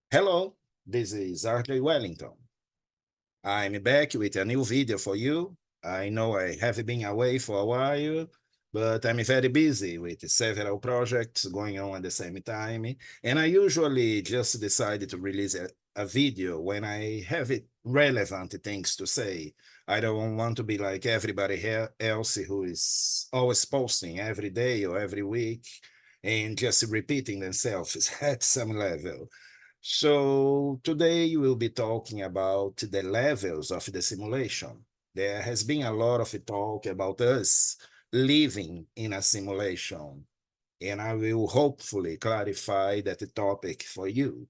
Hello, this is Arthur Wellington. I'm back with a new video for you. I know I have been away for a while, but I'm very busy with several projects going on at the same time. And I usually just decide to release a video when I have relevant things to say. I don't want to be like everybody else who is always posting every day or every week and just repeating themselves at some level. So today we'll be talking about the levels of the simulation. There has been a lot of talk about us living in a simulation, and I will hopefully clarify that topic for you.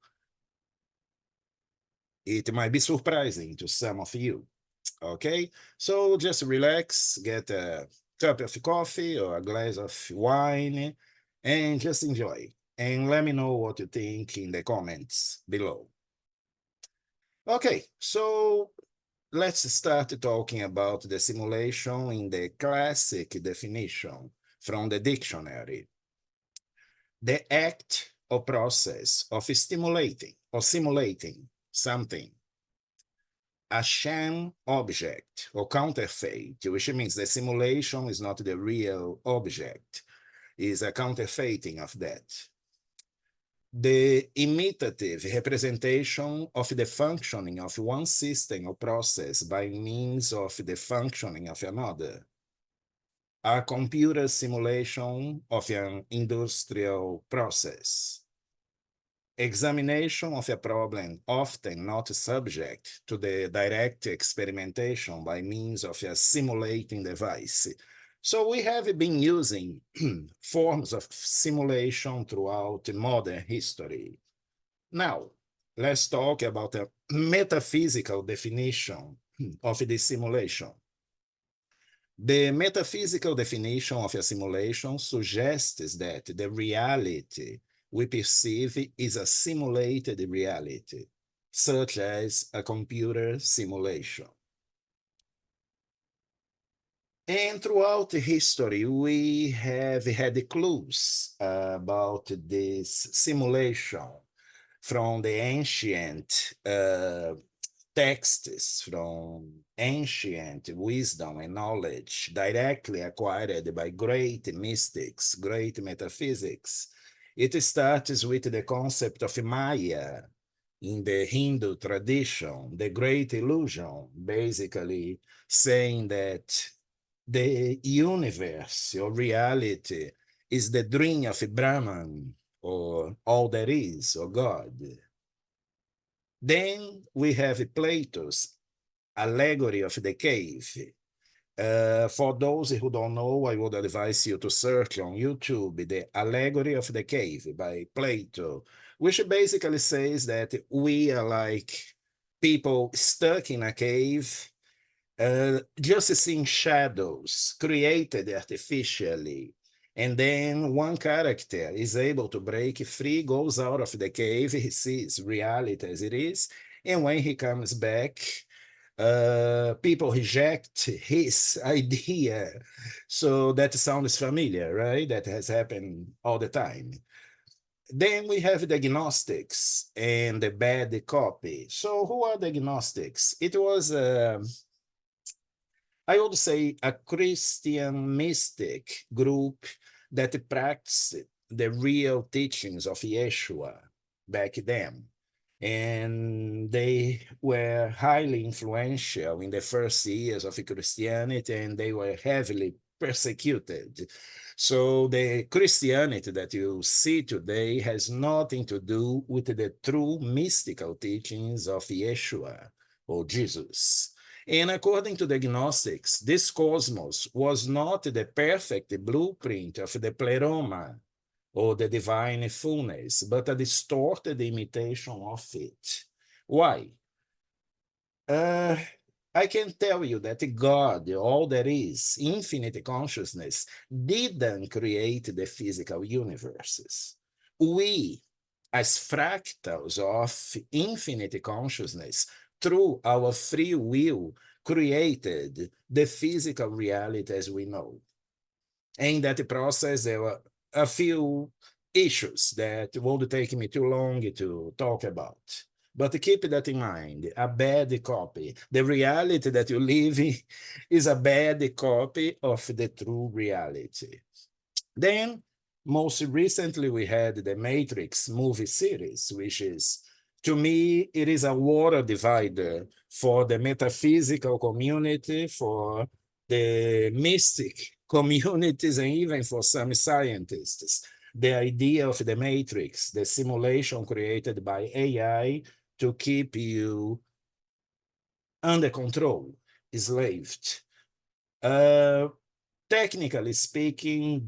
It might be surprising to some of you, okay? So just relax, get a cup of coffee or a glass of wine, and just enjoy. And let me know what you think in the comments below. Okay, so let's start talking about the simulation in the classic definition from the dictionary. The act or process of stimulating or simulating something, a sham object or counterfeit, which means the simulation is not the real object, is a counterfeiting of that. The imitative representation of the functioning of one system or process by means of the functioning of another. A computer simulation of an industrial process. Examination of a problem often not subject to the direct experimentation by means of a simulating device. So we have been using forms of simulation throughout modern history. Now, let's talk about a metaphysical definition of the simulation. The metaphysical definition of a simulation suggests that the reality we perceive is a simulated reality, such as a computer simulation. And throughout history, we have had clues about this simulation from the ancient texts, from ancient wisdom and knowledge directly acquired by great mystics, great metaphysics. It starts with the concept of Maya in the Hindu tradition, the great illusion, basically saying that the universe or reality is the dream of Brahman or all there is or God. Then we have Plato's allegory of the cave. For those who don't know, I would advise you to search on YouTube the allegory of the cave by Plato, which basically says that we are like people stuck in a cave, just seeing shadows created artificially. And then one character is able to break free, goes out of the cave, he sees reality as it is. And when he comes back, people reject his idea. So that sounds familiar, right? That has happened all the time. Then we have the Gnostics and the bad copy. So who are the Gnostics? It was I would say a Christian mystic group that practiced the real teachings of Yeshua back then. And they were highly influential in the first years of Christianity, and they were heavily persecuted. So the Christianity that you see today has nothing to do with the true mystical teachings of Yeshua or Jesus. And according to the Gnostics, this cosmos was not the perfect blueprint of the pleroma or the divine fullness, but a distorted imitation of it. Why? Uh, I can tell you that God, all there is, infinite consciousness, didn't create the physical universes. We, as fractals of infinite consciousness, through our free will, created the physical reality as we know. In that process, there were a few issues that won't take me too long to talk about. But keep that in mind, a bad copy. The reality that you live in is a bad copy of the true reality. Then, most recently, we had the Matrix movie series, which is, to me, it is a water divider for the metaphysical community, for the mystic communities, and even for some scientists. The idea of the Matrix, the simulation created by AI to keep you under control, enslaved. Uh, Technically speaking,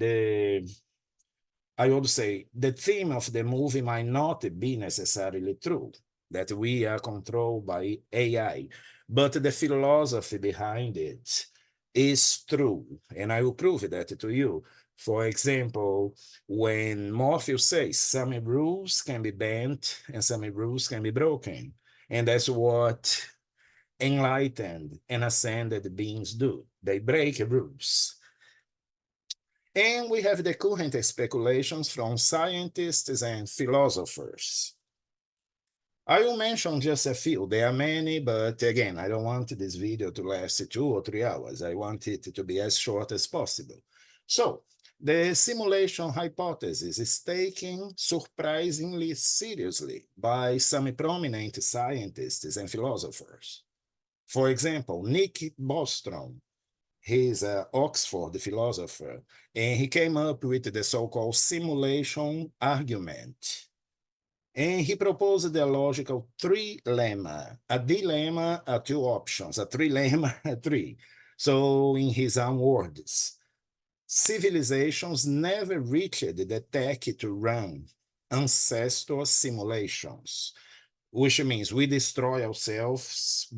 I would say the theme of the movie might not be necessarily true, that we are controlled by AI, but the philosophy behind it is true. And I will prove that to you. For example, when Morpheus says some rules can be bent and some rules can be broken. And that's what enlightened and ascended beings do. They break rules. And we have the current speculations from scientists and philosophers. I will mention just a few. There are many, but again, I don't want this video to last 2 or 3 hours. I want it to be as short as possible. So, the simulation hypothesis is taken surprisingly seriously by some prominent scientists and philosophers. For example, Nick Bostrom, he's an Oxford philosopher, and he came up with the so-called simulation argument. And he proposed the logical trilemma. A dilemma are two options, a trilemma are three. So in his own words, civilizations never reached the tech to run ancestral simulations, which means we destroy ourselves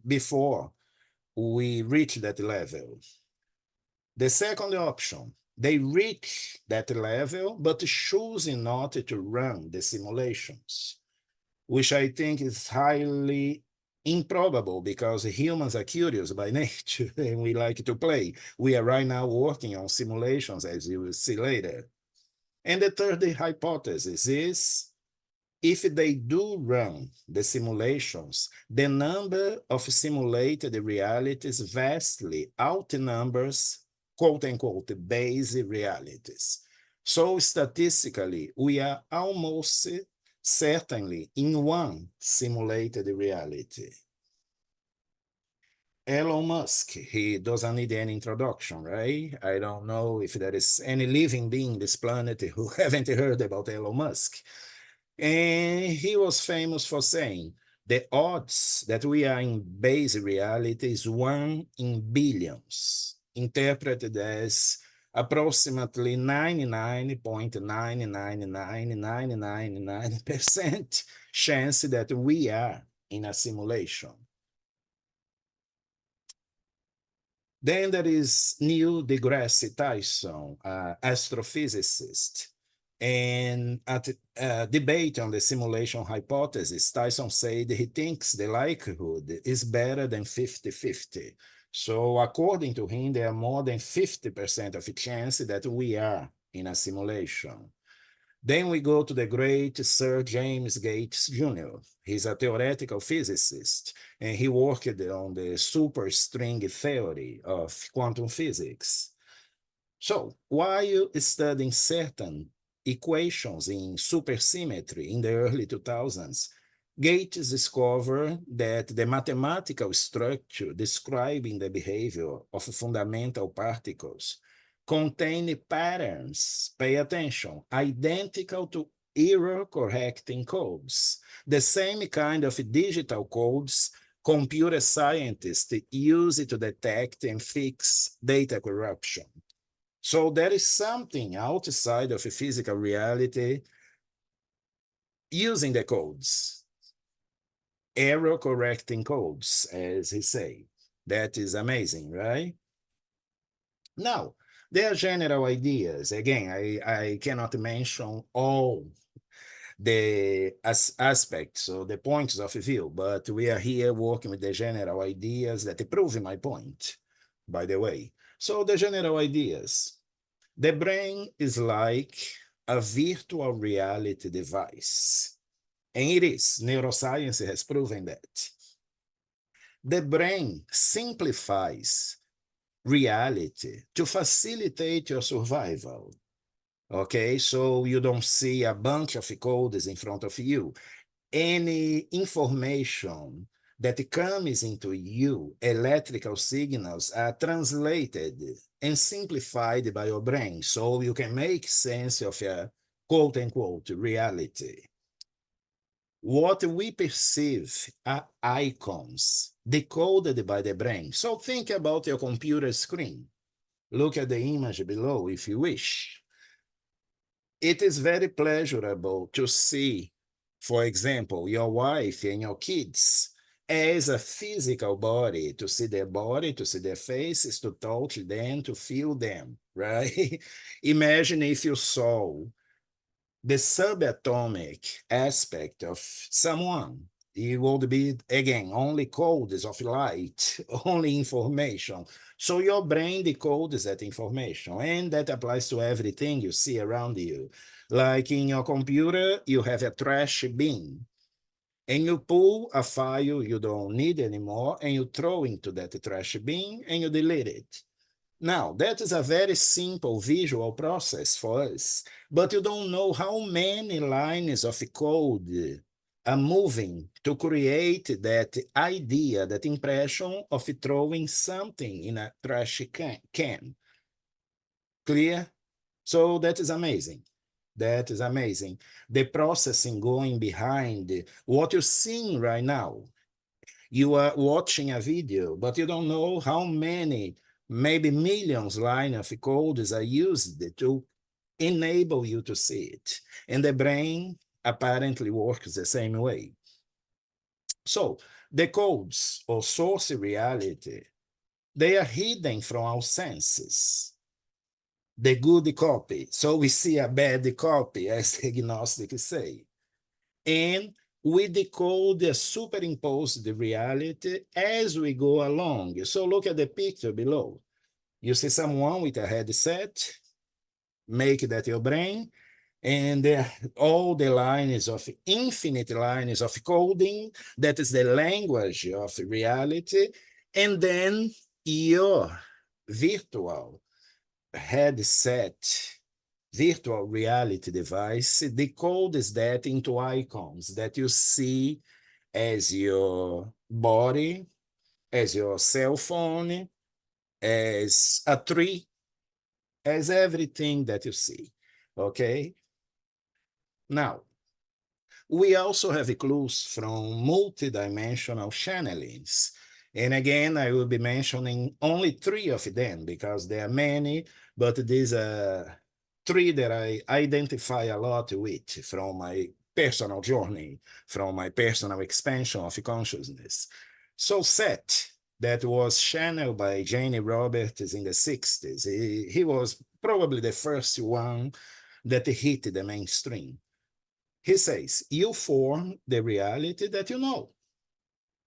before we reach that level. The second option, they reach that level, but choosing not to run the simulations, which I think is highly improbable because humans are curious by nature and we like to play. We are right now working on simulations, as you will see later. And the third hypothesis is if they do run the simulations, the number of simulated realities vastly outnumbers quote unquote base realities. So statistically, we are almost certainly in one simulated reality. Elon Musk, he doesn't need any introduction, right? I don't know if there is any living being on this planet who haven't heard about Elon Musk. And he was famous for saying, the odds that we are in base reality is 1 in billions, interpreted as approximately 99.9999999% chance that we are in a simulation. Then there is Neil deGrasse Tyson, astrophysicist. And at a debate on the simulation hypothesis, Tyson said he thinks the likelihood is better than 50-50. So according to him, there are more than 50% of a chance that we are in a simulation. Then we go to the great Sir James Gates Jr. He's a theoretical physicist, and he worked on the superstring theory of quantum physics. So while studying certain equations in supersymmetry in the early 2000s, Gates discovered that the mathematical structure describing the behavior of fundamental particles contain patterns, pay attention, identical to error-correcting codes, the same kind of digital codes computer scientists use to detect and fix data corruption. So there is something outside of a physical reality using the codes, error correcting codes, as he say. That is amazing, right? Now, there are general ideas. Again, I cannot mention all the aspects or the points of view, but we are here working with the general ideas that prove my point, by the way. So the general ideas. The brain is like a virtual reality device. And it is. Neuroscience has proven that. The brain simplifies reality to facilitate your survival. Okay, so you don't see a bunch of codes in front of you. Any information that comes into you, electrical signals are translated and simplified by your brain so you can make sense of a quote unquote reality. What we perceive are icons decoded by the brain. So think about your computer screen. Look at the image below if you wish. It is very pleasurable to see, for example, your wife and your kids as a physical body, to see their body, to see their faces, to touch them, to feel them, right? Imagine if you saw the subatomic aspect of someone. It would be, again, only codes of light, only information. So your brain decodes that information, and that applies to everything you see around you. Like in your computer, you have a trash bin, and you pull a file you don't need anymore, and you throw into that trash bin, and you delete it. Now, that is a very simple visual process for us, but you don't know how many lines of code are moving to create that idea, that impression of throwing something in a trash can. Clear? So that is amazing. That is amazing. The processing going behind what you're seeing right now. You are watching a video, but you don't know how many, maybe millions line of codes are used to enable you to see it. And the brain apparently works the same way. So the codes or source reality, they are hidden from our senses. The good copy. So we see a bad copy, as the agnostics say. And we decode the superimposed reality as we go along. So look at the picture below. You see someone with a headset, make that your brain, and all the lines of infinite lines of coding, that is the language of reality, and then your virtual headset, virtual reality device decodes that into icons that you see as your body, as your cell phone, as a tree, as everything that you see. Okay? Now, we also have clues from multidimensional channelings. And again, I will be mentioning only three of them because there are many, but these are three that I identify a lot with from my personal journey, from my personal expansion of consciousness. So Set, that was channeled by Janie Roberts in the 60s. He was probably the first one that hit the mainstream. He says, you form the reality that you know.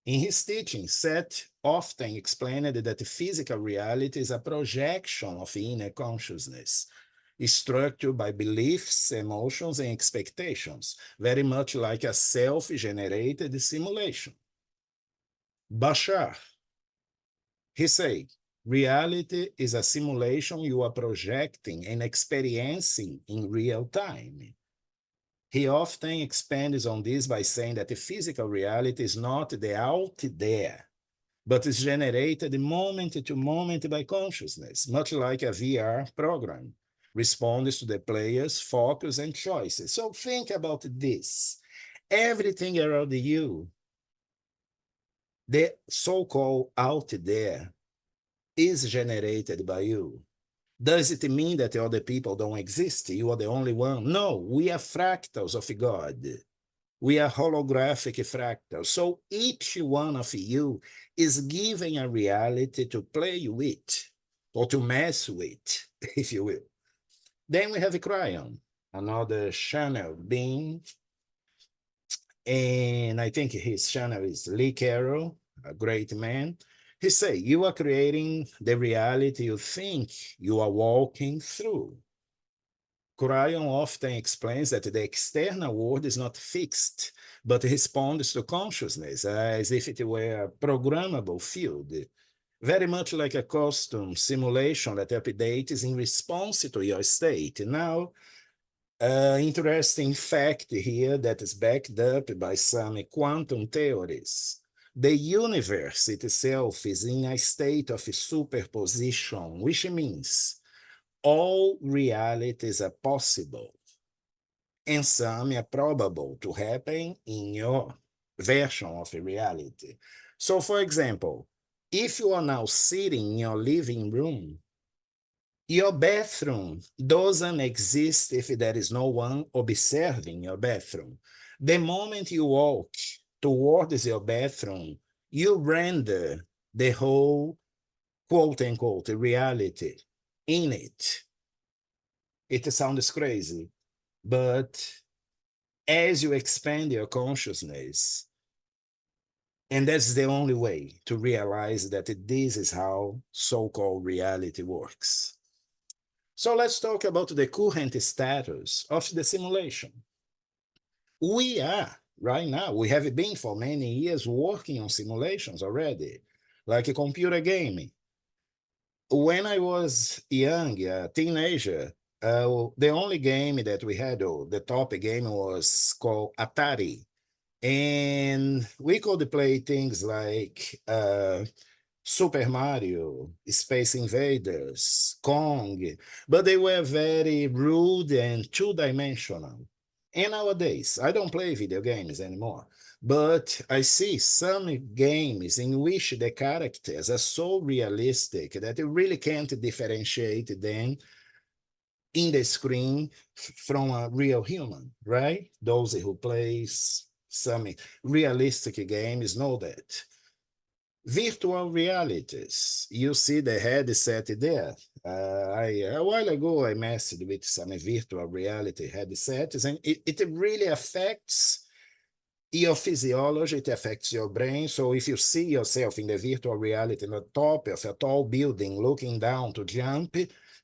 In his teaching, Seth often explained that physical reality is a projection of inner consciousness, structured by beliefs, emotions, and expectations, very much like a self-generated simulation. Bashar, he said, reality is a simulation you are projecting and experiencing in real time. He often expands on this by saying that the physical reality is not the out there, but is generated moment to moment by consciousness, much like a VR program responds to the player's focus and choices. So think about this. Everything around you, the so-called out there, is generated by you. Does it mean that the other people don't exist? You are the only one? No, we are fractals of God. We are holographic fractals. So each one of you is given a reality to play with or to mess with, if you will. Then we have Cryon, another channel being, and I think his channel is Lee Carroll, a great man. He say, you are creating the reality you think you are walking through. Cryon often explains that the external world is not fixed, but responds to consciousness as if it were a programmable field, very much like a custom simulation that updates in response to your state. Now, interesting fact here that is backed up by some quantum theories. The universe itself is in a state of superposition, which means all realities are possible and some are probable to happen in your version of reality. So, for example, if you are now sitting in your living room, your bathroom doesn't exist if there is no one observing your bathroom. The moment you walk towards your bathroom, you render the whole quote unquote reality in it. It sounds crazy, but as you expand your consciousness, and that's the only way to realize that this is how so-called reality works. So let's talk about the current status of the simulation. We are, right now, we have been for many years working on simulations already, like a computer gaming. When I was young, a teenager, the only game that we had, or the top game, was called Atari. And we could play things like Super Mario, Space Invaders, Kong, but they were very rude and two-dimensional. And nowadays, I don't play video games anymore, but I see some games in which the characters are so realistic that you really can't differentiate them in the screen from a real human, right? Those who plays some realistic games know that. Virtual realities. You see the headset there. A while ago, I messed with some virtual reality headsets, and it really affects your physiology, it affects your brain. So if you see yourself in the virtual reality on the top of a tall building looking down to jump,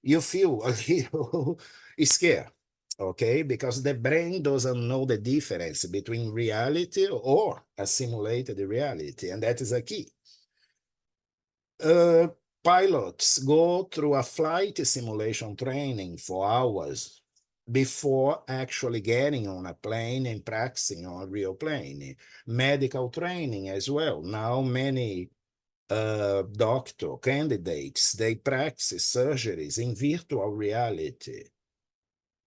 you feel a little scared, okay? Because the brain doesn't know the difference between reality or a simulated reality, and that is a key. Uh, Pilots go through a flight simulation training for hours before actually getting on a plane and practicing on a real plane. Medical training as well. Now many doctor candidates, they practice surgeries in virtual reality.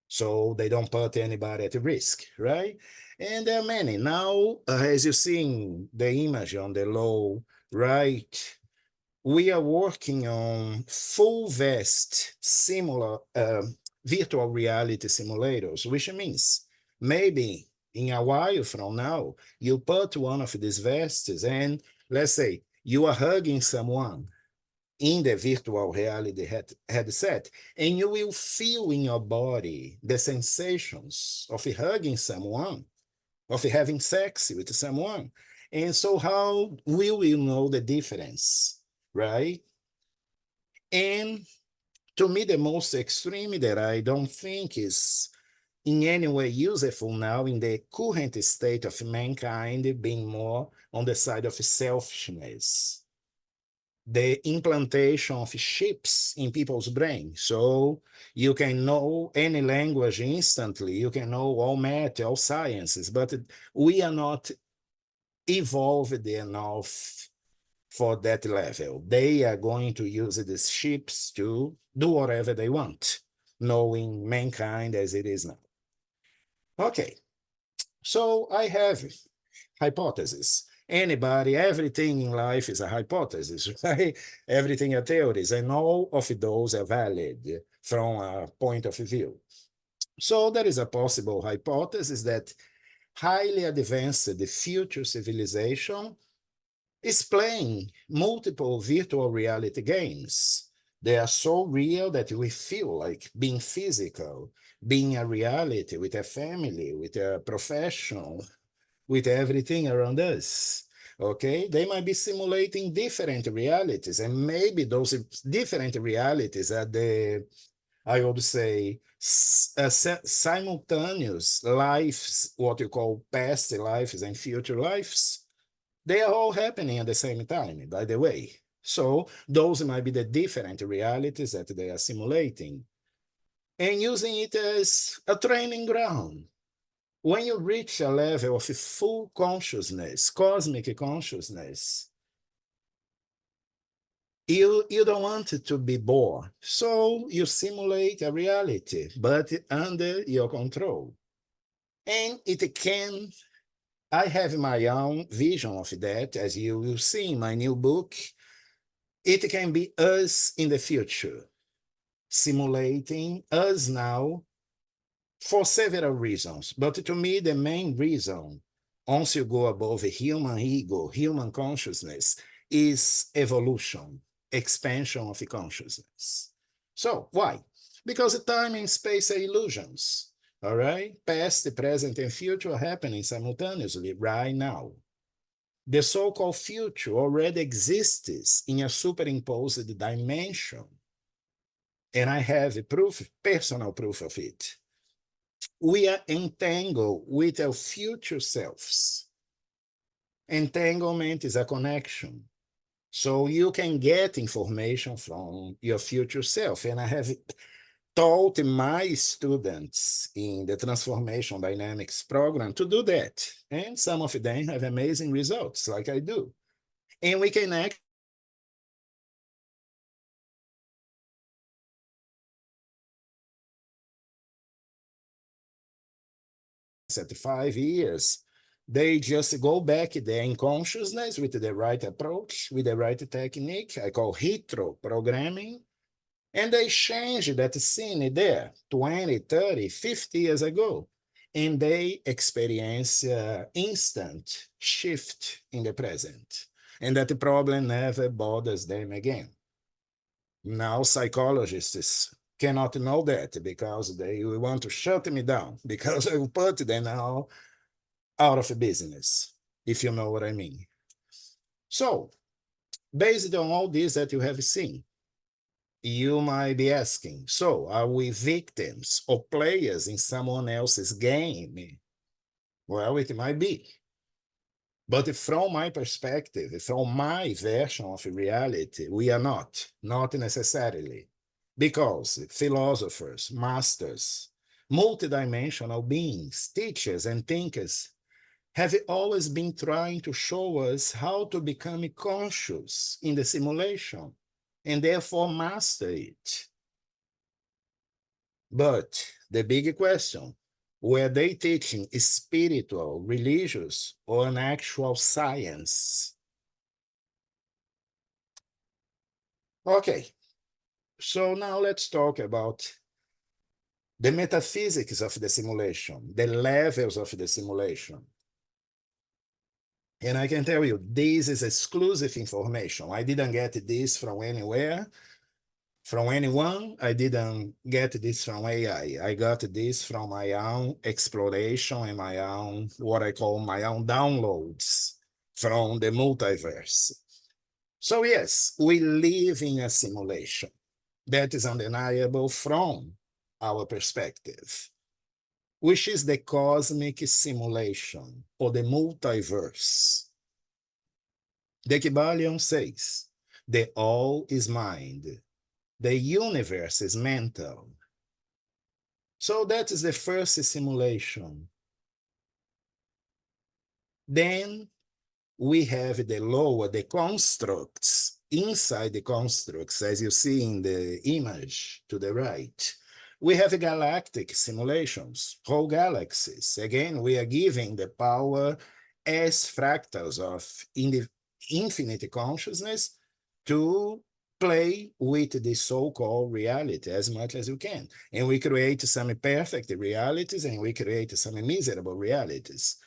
So they don't put anybody at risk, right? And there are many. Now, as you see in the image on the low right, we are working on full vest similar virtual reality simulators, which means maybe in a while from now, you put one of these vests and let's say you are hugging someone in the virtual reality headset, and you will feel in your body the sensations of hugging someone, of having sex with someone. And so how will you know the difference, right? And to me, the most extreme that I don't think is in any way useful now in the current state of mankind being more on the side of selfishness, the implantation of chips in people's brains. So you can know any language instantly, you can know all math, all sciences, but we are not evolved enough for that level. They are going to use these chips to do whatever they want, knowing mankind as it is now. Okay, so I have hypotheses. Anybody, everything in life is a hypothesis, right? Everything are theories, and all of those are valid from a point of view. So there is a possible hypothesis that highly advanced the future civilization is playing multiple virtual reality games. They are so real that we feel like being physical, being a reality with a family, with a profession, with everything around us. Okay, they might be simulating different realities, and maybe those different realities are the I would say simultaneous lives, what you call past lives and future lives, they are all happening at the same time, by the way. So those might be the different realities that they are simulating and using it as a training ground. When you reach a level of full consciousness, cosmic consciousness, you don't want it to be bored. So you simulate a reality, but under your control. And it can, I have my own vision of that, as you will see in my new book. It can be us in the future, simulating us now for several reasons. But to me, the main reason, once you go above a human ego, human consciousness, is evolution, expansion of consciousness. So, why? Because time and space are illusions. All right? Past, present, and future are happening simultaneously right now. The so-called future already exists in a superimposed dimension. And I have a proof, personal proof of it. We are entangled with our future selves. Entanglement is a connection. So you can get information from your future self. And I have taught my students in the Transformation Dynamics program to do that. And some of them have amazing results, like I do. And we can act 5 years. They just go back there in consciousness with the right approach, with the right technique. I call retro programming. And they change that scene there 20, 30, 50 years ago. And they experience instant shift in the present. And that problem never bothers them again. Now, psychologists cannot know that because they will want to shut me down because I will put them now out of business, if you know what I mean. So, based on all this that you have seen, you might be asking, so are we victims or players in someone else's game? Well, it might be. But from my perspective, from my version of reality, we are not necessarily. Because philosophers, masters, multidimensional beings, teachers, and thinkers have always been trying to show us how to become conscious in the simulation and therefore master it. But the big question, were they teaching spiritual, religious, or an actual science? Okay, so now let's talk about the metaphysics of the simulation, the levels of the simulation. And I can tell you, this is exclusive information. I didn't get this from anywhere, from anyone. I didn't get this from AI. I got this from my own exploration and my own, what I call my own downloads from the multiverse. So yes, we live in a simulation. That is undeniable from our perspective, which is the cosmic simulation or the multiverse. The Kybalion says, the all is mind, the universe is mental. So that is the first simulation. Then we have the lower, the constructs. Inside the constructs, as you see in the image to the right, we have galactic simulations, whole galaxies. Again, we are giving the power as fractals of infinite consciousness to play with the so-called reality as much as you can. And we create some perfect realities and we create some miserable realities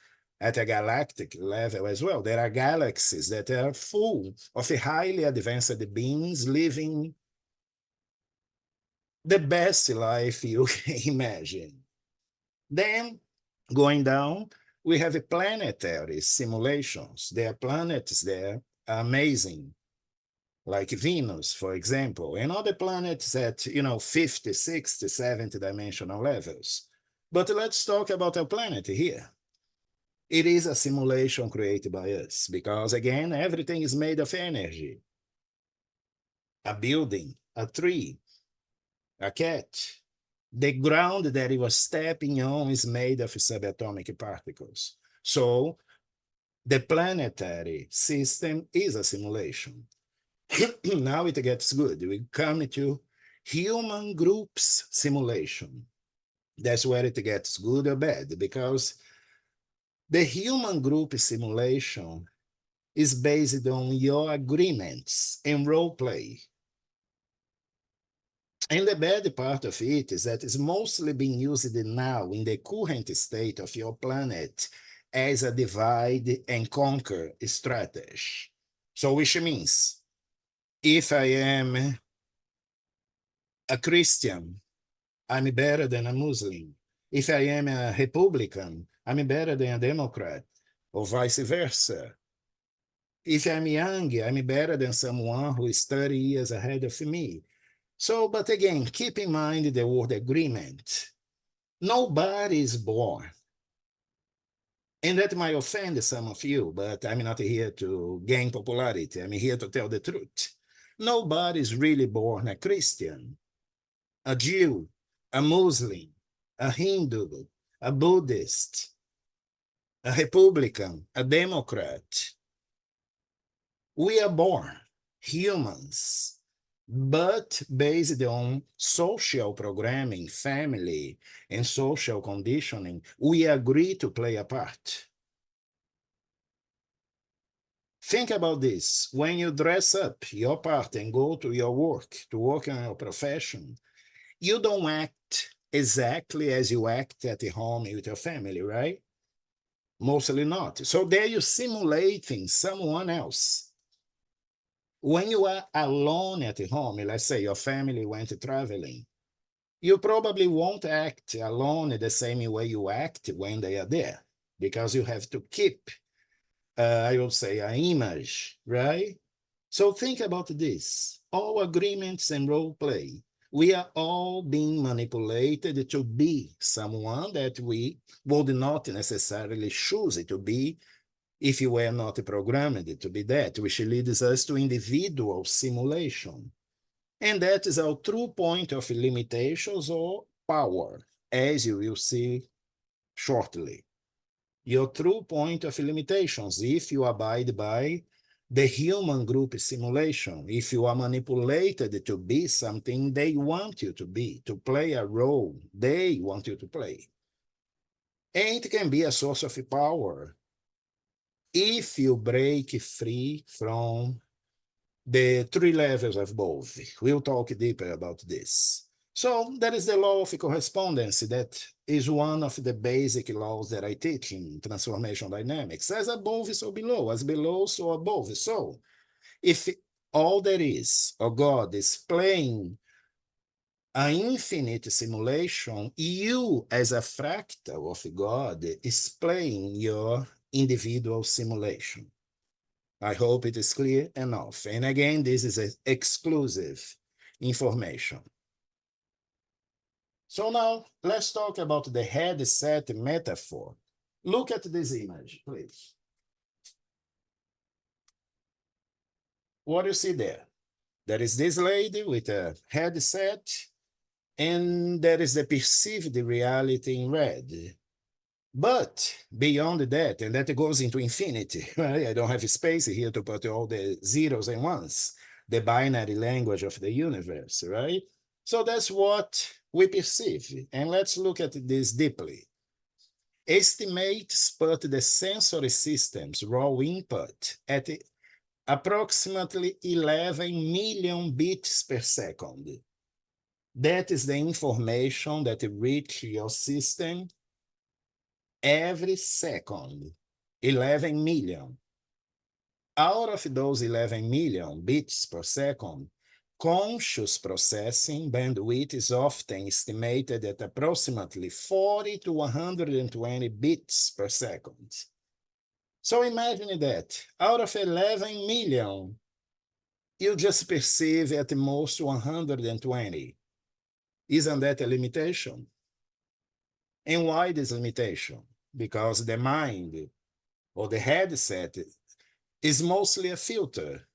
at a galactic level as well. There are galaxies that are full of highly advanced beings living the best life you can imagine. Then, going down, we have planetary simulations. There are planets there, amazing. like Venus, for example, and other planets at, 50, 60, 70 dimensional levels. But let's talk about our planet here. It is a simulation created by us because, again, everything is made of energy. A building, a tree, a cat. The ground that it was stepping on is made of subatomic particles. So the planetary system is a simulation. Now it gets good. We come to human groups simulation. That's where it gets good or bad, because the human group simulation is based on your agreements and role play. And the bad part of it is that it's mostly being used now in the current state of your planet as a divide and conquer strategy. So, which means if I am a Christian, I'm better than a Muslim. If I am a Republican, I'm better than a Democrat, or vice versa. If I'm young, I'm better than someone who is 30 years ahead of me. So, but again, keep in mind the word agreement. Nobody is born. And that might offend some of you, but I'm not here to gain popularity. I'm here to tell the truth. Nobody is really born a Christian, a Jew, a Muslim, a Hindu, a Buddhist, a Republican, a Democrat. We are born humans, but based on social programming, family, and social conditioning, we agree to play a part. Think about this. When you dress up your part and go to your work, to work on your profession, you don't act exactly as you act at home with your family, right? Mostly not. So there you're simulating someone else. When you are alone at home, let's say your family went traveling, you probably won't act alone the same way you act when they are there, because you have to keep, I would say, an image, right? So think about this. All agreements and role play, we are all being manipulated to be someone that we would not necessarily choose to be if you were not programmed to be that, which leads us to individual simulation. And that is our true point of limitations or power, as you will see shortly. Your true point of limitations, if you abide by the human group simulation, if you are manipulated to be something they want you to be, to play a role they want you to play. And it can be a source of power if you break free from the three levels of both. We'll talk deeper about this. So there is the law of correspondence that is one of the basic laws that I teach in transformation dynamics. As above, so below. As below, so above. So if all there is, or God is playing an infinite simulation, you as a fractal of God is playing your individual simulation. I hope it is clear enough. And again, this is exclusive information. So now let's talk about the headset metaphor. Look at this image, please. What do you see there? There is this lady with a headset, and there is the perceived reality in red. But beyond that, and that goes into infinity, right? I don't have space here to put all the zeros and ones, the binary language of the universe, right? So that's what we perceive. And let's look at this deeply. Estimates put the sensory system's raw input at approximately 11 million bits per second. That is the information that reaches your system every second, 11 million. Out of those 11 million bits per second, conscious processing bandwidth is often estimated at approximately 40 to 120 bits per second. So imagine that out of 11 million, you just perceive at most 120. Isn't that a limitation? And why this limitation? Because the mind or the headset is mostly a filter.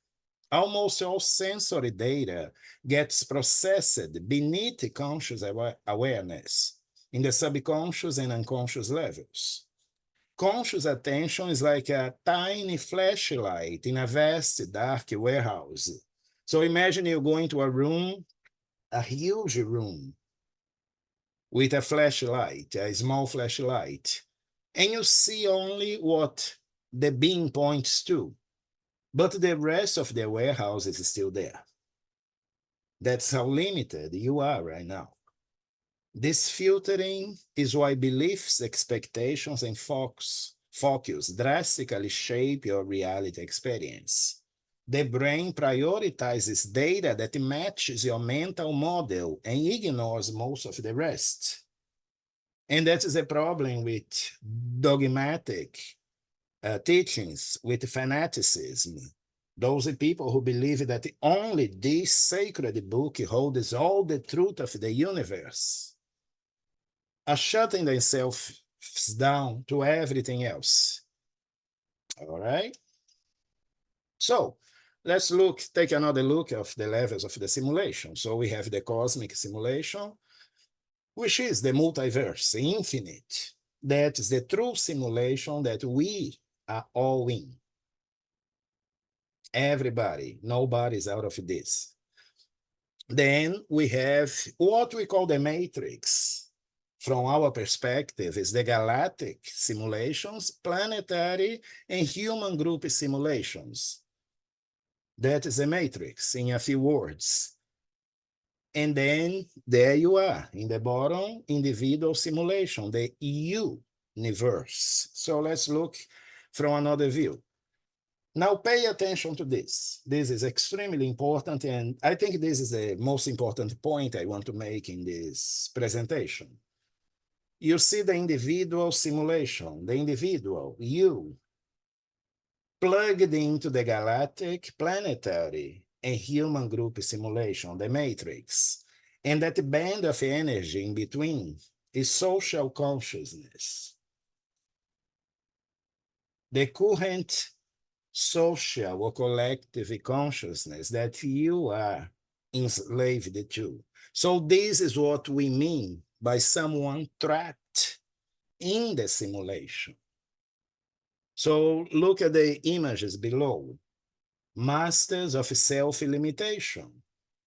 Almost all sensory data gets processed beneath conscious awareness in the subconscious and unconscious levels. Conscious attention is like a tiny flashlight in a vast dark warehouse. So imagine you go into a room, a huge room, with a flashlight, a small flashlight, and you see only what the beam points to, but the rest of the warehouse is still there. That's how limited you are right now. This filtering is why beliefs, expectations, and focus drastically shape your reality experience. The brain prioritizes data that matches your mental model and ignores most of the rest. And that is a problem with dogmatic teachings, with fanaticism. Those people who believe that only this sacred book holds all the truth of the universe are shutting themselves down to everything else. All right? So let's take another look of the levels of the simulation. So we have the cosmic simulation, which is the multiverse, infinite. That is the true simulation that we are all in. Everybody, nobody's out of this. Then we have what we call the matrix. From our perspective, is the galactic simulations, planetary and human group simulations. That is a matrix in a few words. And then there you are in the bottom, individual simulation, the universe. So let's look from another view. Now pay attention to this. This is extremely important, and I think this is the most important point I want to make in this presentation. You see the individual simulation, the individual, you, plugged into the galactic, planetary, and human group simulation, the matrix. And that band of energy in between is social consciousness. The current social or collective consciousness that you are enslaved to. So this is what we mean by someone trapped in the simulation. So look at the images below. Masters of self-limitation.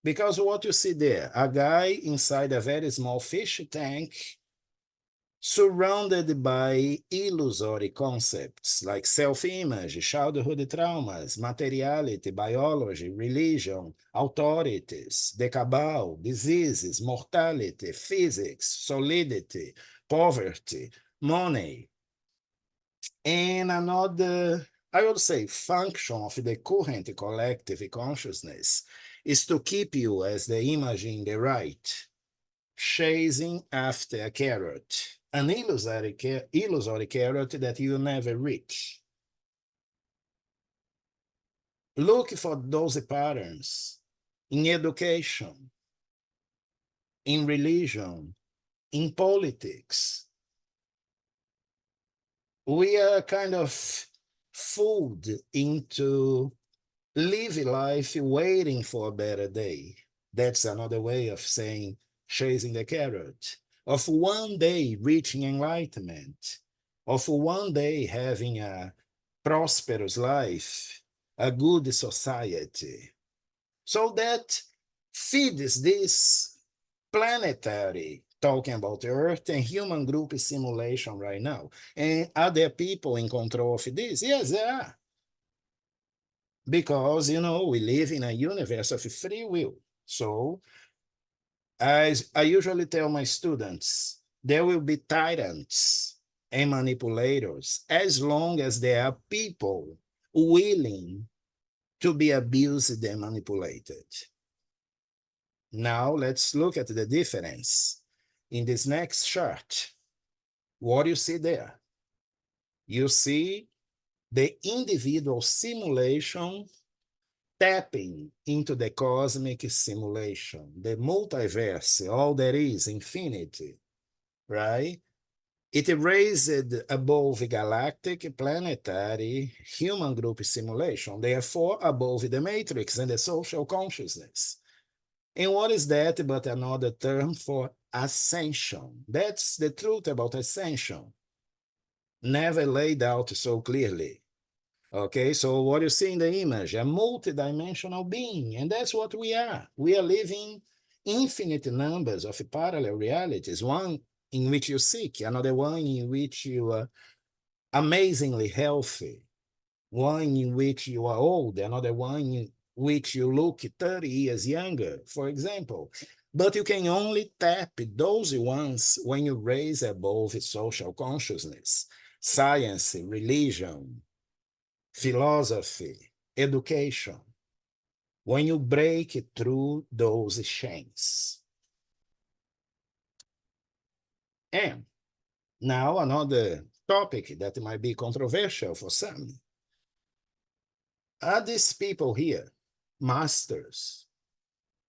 Because what you see there, a guy inside a very small fish tank surrounded by illusory concepts like self-image, childhood traumas, materiality, biology, religion, authorities, the cabal, diseases, mortality, physics, solidity, poverty, money. And another, I would say, function of the current collective consciousness is to keep you, as the image in the right, chasing after a carrot, an illusory carrot that you never reach. Look for those patterns in education, in religion, in politics. We are kind of fooled into living life waiting for a better day. That's another way of saying chasing the carrot, of one day reaching enlightenment, of one day having a prosperous life, a good society. So that feeds this planetary, talking about Earth and human group simulation right now. And are there people in control of this? Yes, there are. Because, we live in a universe of free will. So, as I usually tell my students, there will be tyrants and manipulators as long as there are people willing to be abused and manipulated. Now, let's look at the difference. In this next chart, what do you see there? You see the individual simulation tapping into the cosmic simulation, the multiverse, all there is, infinity, right? It raised above galactic, planetary, human group simulation, therefore above the matrix and the social consciousness. And what is that but another term for ascension? That's the truth about ascension, never laid out so clearly. Okay, so what you see in the image, a multidimensional being, and that's what we are. We are living infinite numbers of parallel realities, one in which you seek, another one in which you are amazingly healthy, one in which you are old, another one in which you look 30 years younger, for example. But you can only tap those ones when you raise above social consciousness, science, religion, philosophy, education, when you break through those chains. And now another topic that might be controversial for some. Are these people here masters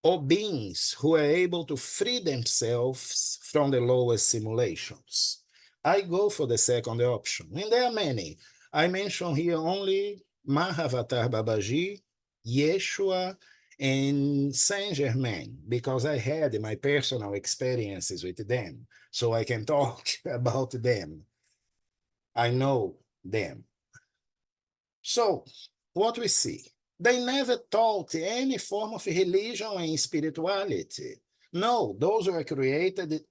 or beings who are able to free themselves from the lower simulations? I go for the second option, and there are many. I mention here only Mahavatar Babaji, Yeshua, and Saint Germain, because I had my personal experiences with them, so I can talk about them. I know them. So, what we see, they never taught any form of religion and spirituality. No, those were created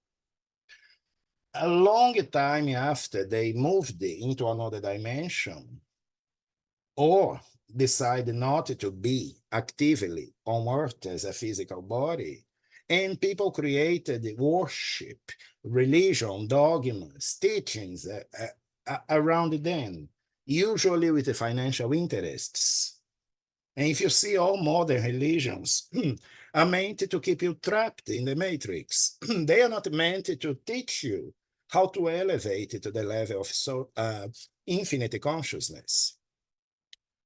a long time after they moved into another dimension or decide not to be actively on earth as a physical body. And people created worship, religion, dogmas, teachings around them, usually with the financial interests. And if you see all modern religions are meant to keep you trapped in the matrix. They are not meant to teach you how to elevate to the level of infinite consciousness.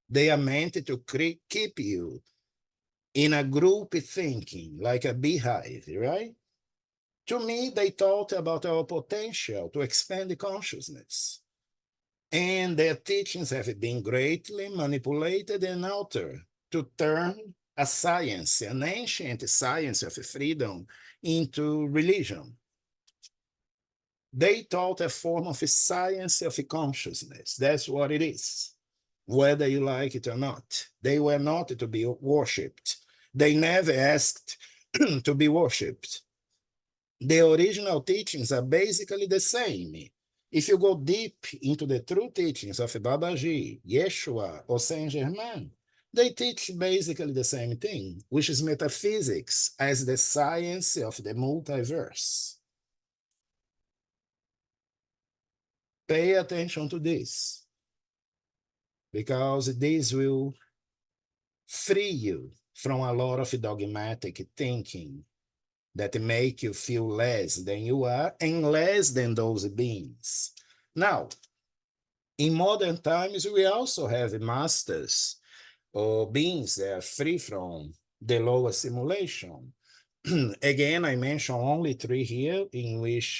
They are meant to keep you in a group thinking, like a beehive, right? To me, they taught about our potential to expand consciousness. And their teachings have been greatly manipulated and altered to turn a science, an ancient science of freedom, into religion. They taught a form of science of consciousness. That's what it is, whether you like it or not. They were not to be worshipped. They never asked to be worshipped. The original teachings are basically the same. If you go deep into the true teachings of Babaji, Yeshua, or Saint Germain, they teach basically the same thing, which is metaphysics as the science of the multiverse. Pay attention to this, because this will free you from a lot of dogmatic thinking that make you feel less than you are and less than those beings. Now, in modern times, we also have masters or beings that are free from the lower simulation. Again, I mention only three here,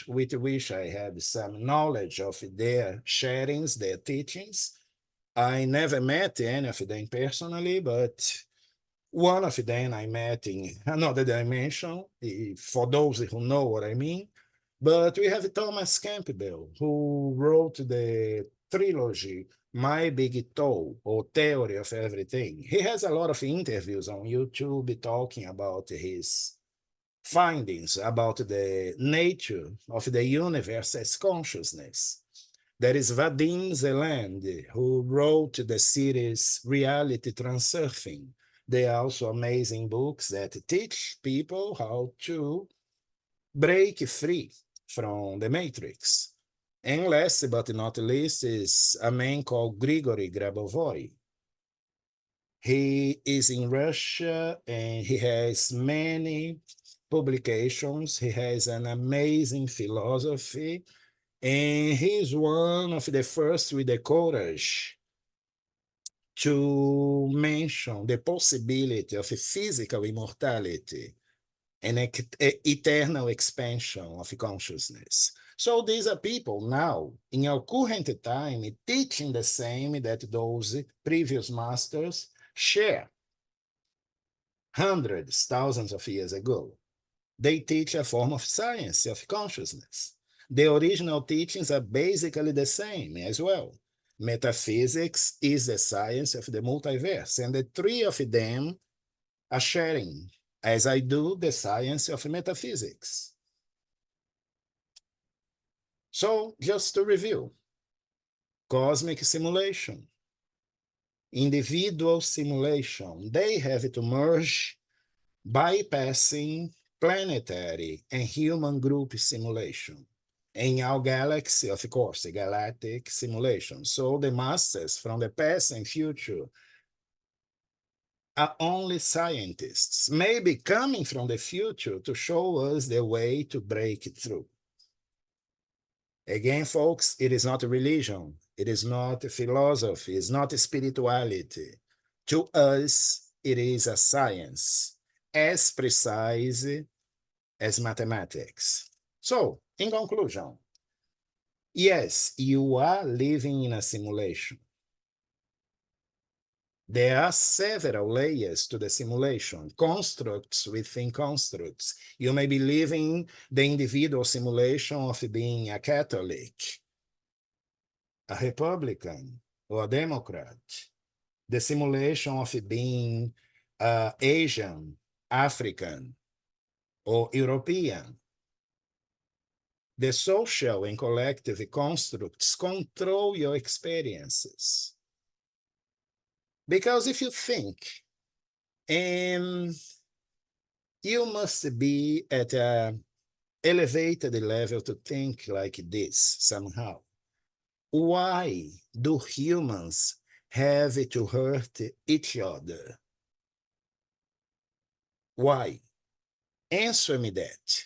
with which I have some knowledge of their sharings, their teachings. I never met any of them personally, but one of them I met in another dimension, for those who know what I mean. But we have Thomas Campbell, who wrote the trilogy My Big Toe, or Theory of Everything. He has a lot of interviews on YouTube talking about his findings about the nature of the universe as consciousness. There is Vadim Zeland, who wrote the series Reality Transurfing. They are also amazing books that teach people how to break free from the matrix. And last but not least is a man called Grigory Grabovoi. He is in Russia and he has many publications. He has an amazing philosophy, and he's one of the first with the courage to mention the possibility of a physical immortality and eternal expansion of consciousness. So these are people now, in our current time, teaching the same that those previous masters share hundreds, thousands of years ago. They teach a form of science of consciousness. The original teachings are basically the same as well. Metaphysics is the science of the multiverse, and the three of them are sharing, as I do, the science of metaphysics. So, just to review, cosmic simulation, individual simulation, they have to merge bypassing planetary and human group simulation. In our galaxy, of course, the galactic simulation. So the masters from the past and future are only scientists, maybe coming from the future to show us the way to break through. Again, folks, it is not a religion. It is not a philosophy. It's not a spirituality. To us, it is a science as precise as mathematics. So, in conclusion, yes, you are living in a simulation. There are several layers to the simulation, constructs within constructs. You may be living the individual simulation of being a Catholic, a Republican, or a Democrat, the simulation of being Asian, African, or European. The social and collective constructs control your experiences. Because if you think, you must be at an elevated level to think like this somehow. Why do humans have to hurt each other? Why? Answer me that.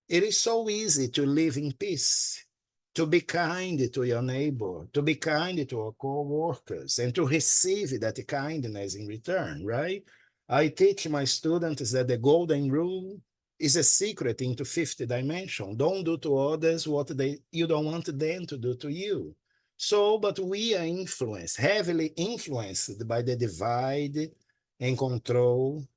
It is so easy to live in peace, to be kind to your neighbor, to be kind to our co-workers, and to receive that kindness in return, right? I teach my students that the golden rule is a secret into fifth dimension. Don't do to others what you don't want them to do to you. So, but we are influenced, heavily influenced by the divide and control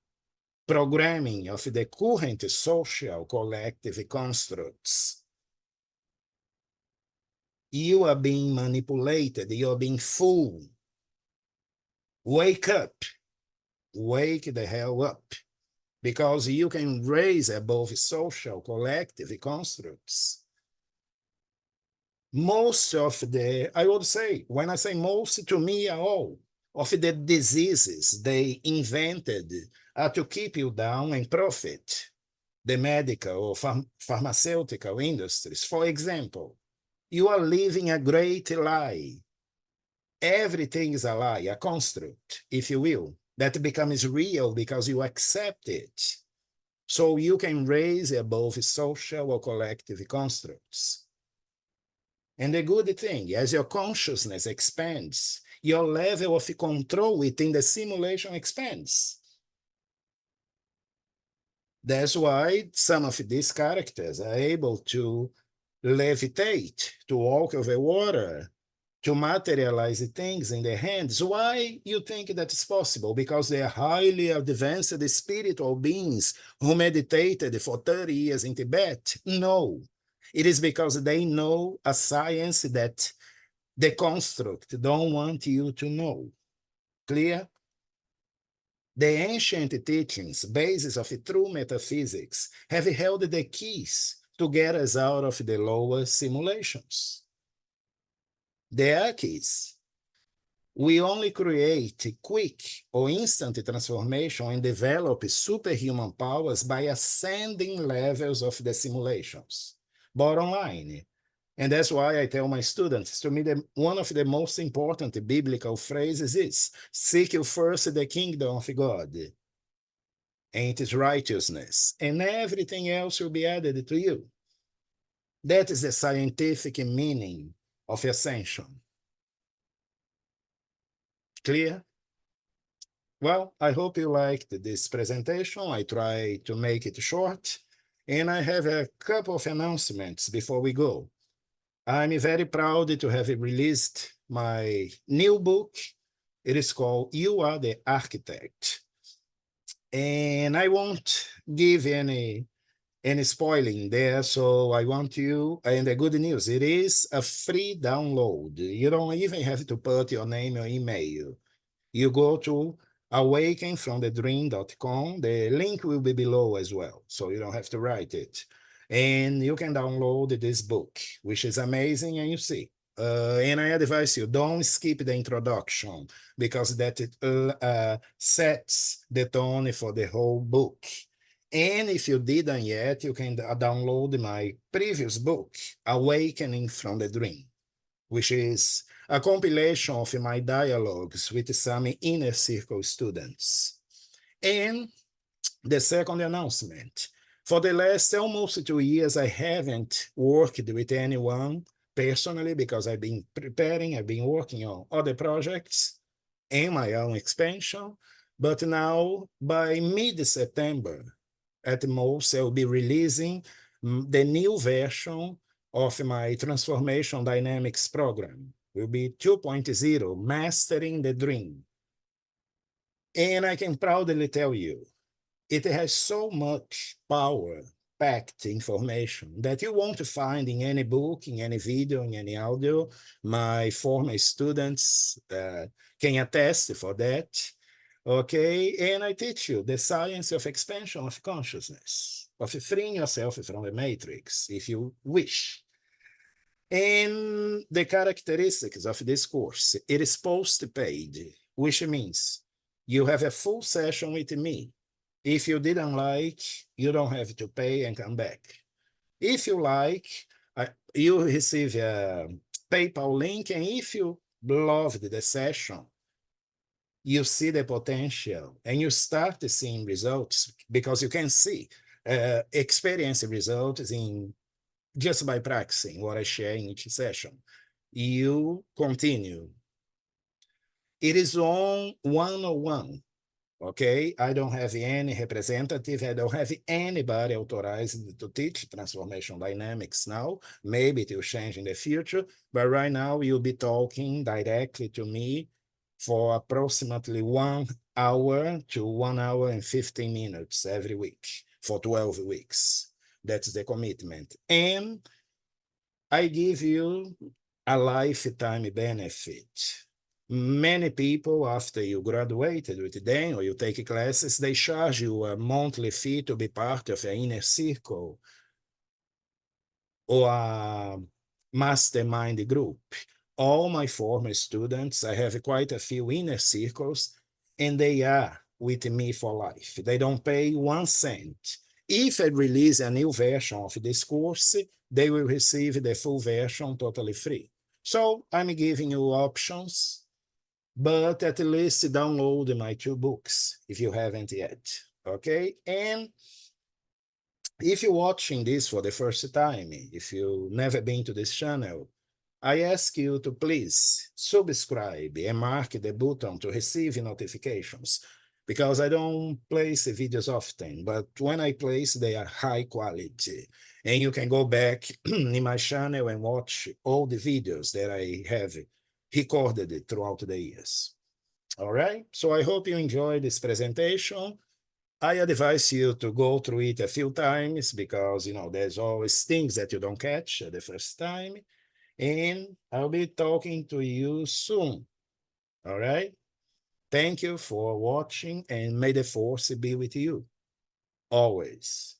programming of the current social collective constructs. You are being manipulated, you are being fooled. Wake up, wake the hell up, because you can raise above social collective constructs. Most of the, I would say, when I say most, to me are all of the diseases they invented to keep you down and profit. The medical or pharmaceutical industries. For example, you are living a great lie. Everything is a lie, a construct, if you will, that becomes real because you accept it. So you can raise above social or collective constructs. And the good thing, as your consciousness expands, your level of control within the simulation expands. That's why some of these characters are able to levitate, to walk over water, to materialize things in their hands. Why you think that is possible? Because they are highly advanced spiritual beings who meditated for 30 years in Tibet? No. It is because they know a science that the construct don't want you to know. Clear? The ancient teachings, basis of true metaphysics, have held the keys to get us out of the lower simulations. They are keys. We only create quick or instant transformation and develop superhuman powers by ascending levels of the simulations. Bottom line. And that's why I tell my students, to me, one of the most important biblical phrases is, seek you first the kingdom of God and its righteousness, and everything else will be added to you. That is the scientific meaning of ascension. Clear? Well, I hope you liked this presentation. I try to make it short, and I have a couple of announcements before we go. I'm very proud to have released my new book. It is called You Are the Architect. And I won't give any spoiling there, so I want you, and the good news, it is a free download. You don't even have to put your name or email. You go to awakenfromthedream.com. The link will be below as well, so you don't have to write it. And you can download this book, which is amazing, and you see. And I advise you, don't skip the introduction because that sets the tone for the whole book. And if you didn't yet, you can download my previous book, Awakening from the Dream, which is a compilation of my dialogues with some inner circle students. And the second announcement, for the last almost 2 years, I haven't worked with anyone personally because I've been preparing, I've been working on other projects and my own expansion. But now, by mid-September, at most, I'll be releasing the new version of my Transformation Dynamics program. Will be 2.0, Mastering the Dream. And I can proudly tell you, it has so much power packed information that you won't find in any book, in any video, in any audio. My former students can attest for that. Okay, and I teach you the science of expansion of consciousness, of freeing yourself from the matrix, if you wish. And the characteristics of this course, it is post-paid, which means you have a full session with me. If you didn't like, you don't have to pay and come back. If you like, you receive a PayPal link, and if you loved the session, you see the potential and you start seeing results because you can see experience results in just by practicing what I share in each session. You continue. It is on one-on-one. Okay, I don't have any representative. I don't have anybody authorized to teach transformation dynamics now. Maybe it will change in the future, but right now you'll be talking directly to me for approximately 1 hour to 1 hour and 15 minutes every week for 12 weeks. That's the commitment. And I give you a lifetime benefit. Many people, after you graduated with them or you take classes, they charge you a monthly fee to be part of an inner circle or a mastermind group. All my former students, I have quite a few inner circles, and they are with me for life. They don't pay 1 cent. If I release a new version of this course, they will receive the full version totally free. So I'm giving you options, but at least download my 2 books if you haven't yet, okay? And if you're watching this for the first time, if you've never been to this channel, I ask you to please subscribe and mark the button to receive notifications, because I don't place videos often, but when I place, they are high quality. And you can go back in my channel and watch all the videos that I have recorded throughout the years. All right, so I hope you enjoyed this presentation. I advise you to go through it a few times because, there's always things that you don't catch the first time. And I'll be talking to you soon. All right? Thank you for watching, and may the force be with you always.